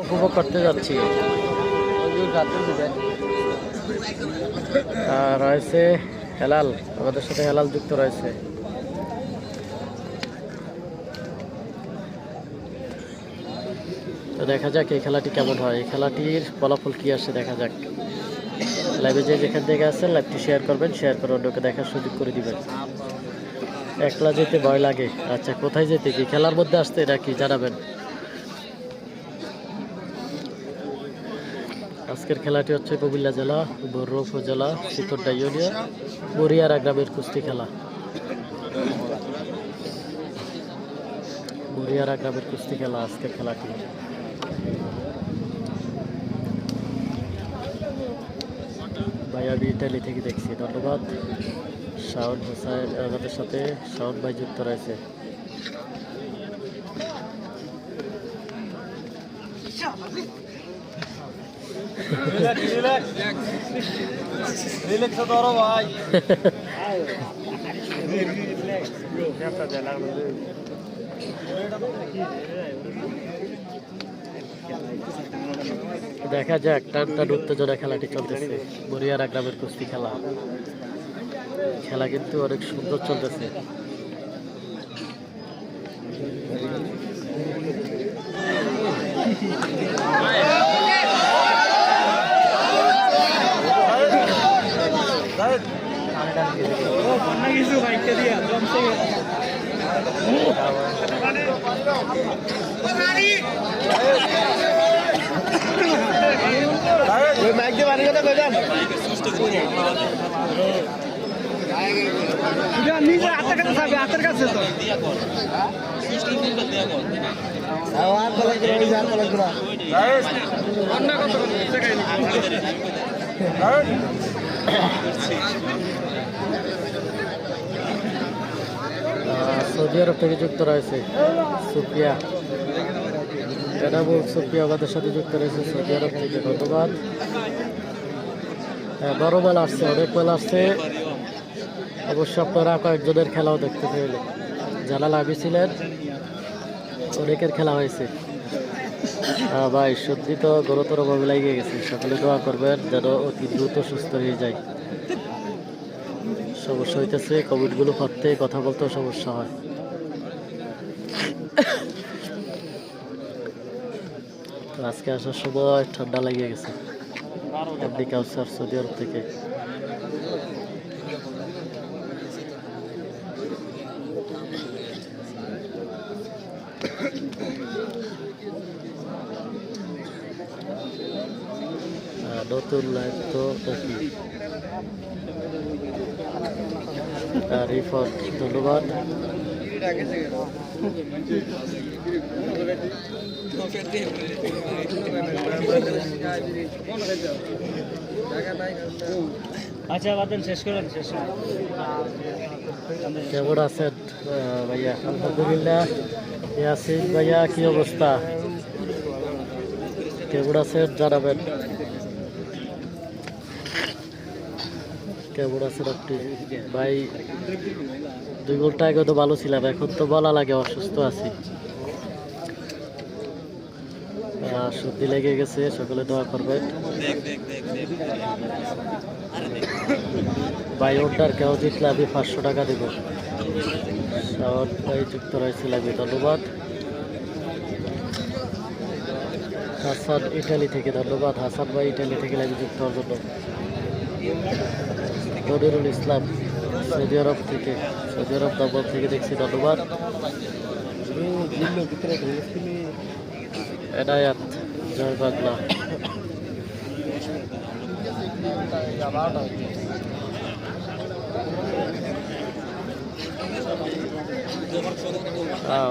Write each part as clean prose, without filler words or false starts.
উপভোগ করতে যাচ্ছি। রয়েছে হেলাল, আমাদের সাথে হেলাল যুক্ত রয়েছে। তো দেখা যাক এই খেলাটি কেমন হয়, এই খেলাটির ফলাফল কি আসে দেখা যাক। লাইভে যেখান থেকে আছেন লাইভটি শেয়ার করবেন, শেয়ার করে অন্যকে দেখার সুযোগ করে দিবেন। একলা যেতে ভয় লাগে, আচ্ছা কোথায় যেতে, কি খেলার মধ্যে আসতে নাকি জানাবেন। আজকের খেলাটি হচ্ছে কুমিল্লা জেলা বরুড়া উপজেলা শিকরডা ইউনিয়ন বরিয়ারা গ্রামের কুস্তি খেলা। বরিয়ারা গ্রামের কুস্তি খেলা আজকের খেলাটি। ভাই আমি ইটালি থেকে দেখছি, ধন্যবাদ। শাওন হোসেন আমাদের সাথে, শাওন ভাই যুক্ত রয়েছে। দেখা যাক, টান টান উত্তেজনা খেলাটি চলতেছে। বরিয়ারা গ্রামের কুস্তি খেলা, খেলা কিন্তু অনেক সুন্দর চলতেছে। নিজের হাতের কাছে থাকবে, হাতের কাছে তো সৌদি আরব থেকে যুক্ত রয়েছে সুফিয়া, এনামুল সুফিয়া আমাদের সাথে যুক্ত রয়েছে সৌদি আরব থেকে, ধন্যবাদ। বড় মেলা আসছে, অনেক মেলা আসছে। অবশ্য আপনারা কয়েকজনের খেলাও দেখতে পেলেন, যারা লাভি ছিলেন অনেকের খেলা হয়েছে। ভাই সত্যি তো গুরুতরভাবে লেগে গেছে, সকলে দোয়া করবেন যেন অতি দ্রুত সুস্থ হয়ে যায়। সমস্যা হইতেছে, কোভিডগুলো করতে কথা বলতেও সমস্যা হয়। তো আজকে আসার সময় ঠান্ডা লেগে গেছে, এমনি কাউসার সৌদি আরব থেকে। নতুন লাইভ তো রিফত, ধন্যবাদ। আচ্ছা বাদেন, শেষ করেন, শেষ করেন। কেমন আছেন ভাইয়া? আলহামদুলিল্লাহ। ইয়াসিন ভাইয়া কি অবস্থা, কেমন আছেন জানাবেন। কেমন আছেন আপনি ভাই? 2 ঘন্টা আগে তো ভালো ছিলাম, এখন তো বলা লাগে অসুস্থ আছি, সর্দি লেগে গেছে, সকলে দোয়া করবেন। ভাই ওটার কেউ জিতলে আমি 500 টাকা দেব। শাওন ভাই যুক্ত রয়েছিল, আমি ধন্যবাদ। হাসান ইটালি থেকে, ধন্যবাদ হাসান ভাই ইটালি থেকে আমি যুক্ত হওয়ার জন্য। মনিরুল ইসলাম সৌদি আরব থেকে, সৌদি আরব দমন থেকে দেখছি, ধন্যবাদ। এনায়াত, জয় বাংলা।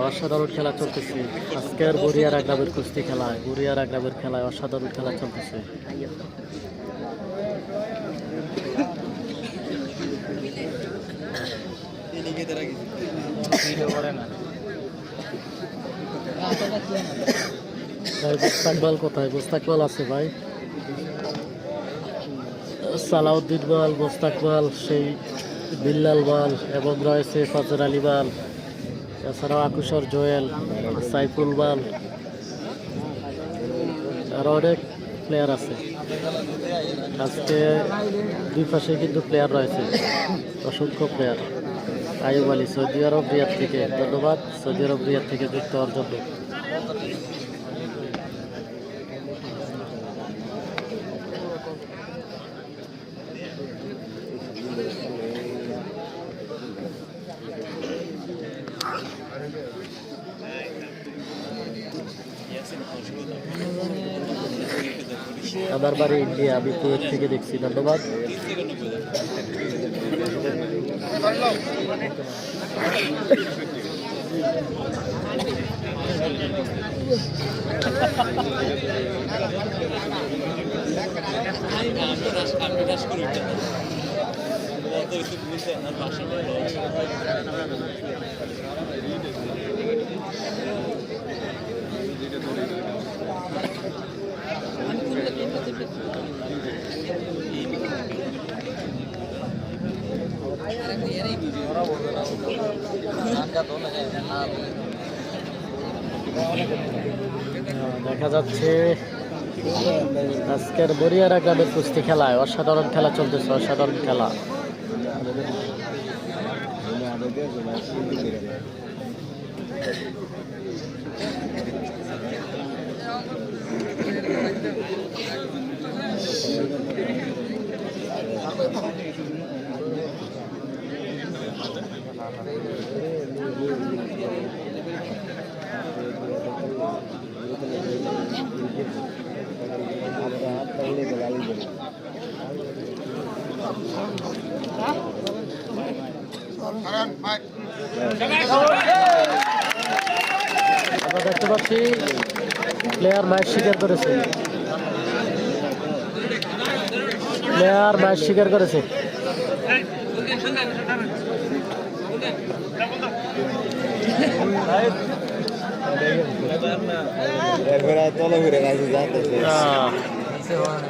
অসাধারণ খেলা চলতেছে আজকের বরিয়ারা গ্রামের কুস্তি খেলায়, বরিয়ারা গ্রামের খেলায় অসাধারণ খেলা চলতেছে। মুস্তাকবাল কোথায়? মুস্তাকবাল আছে ভাই, সালাউদ্দিন বাল, মুস্তাকবাল, সেই বিল্লাল বাল এবং রয়েছে ফজর আলী বাল, এছাড়াও আকুশর জোয়েল, সাইফুল বাল, আরো অনেক প্লেয়ার আছে। আজকে দুই পাশে কিন্তু প্লেয়ার রয়েছে, অসংখ্য প্লেয়ার। আইয়ুব আলী সৌদি আরব রিয়াদ থেকে, ধন্যবাদ সৌদি আরব রিয়াদ থেকে যুক্ত হওয়ার জন্য। আমার বাড়ি ইন্ডিয়া, আমি কুয়েত থেকে দেখছি, ধন্যবাদ। দেখা যাচ্ছে আজকের বরিয়ারা গ্রামের কুস্তি খেলায় অসাধারণ খেলা চলতেছে, অসাধারণ খেলা। আমরা দেখতে পাচ্ছি প্লেয়ার ম্যাচ স্বীকার করেছে, প্লেয়ার ম্যাচ স্বীকার করেছে। এরপরে তলে ঘুরে গেছে।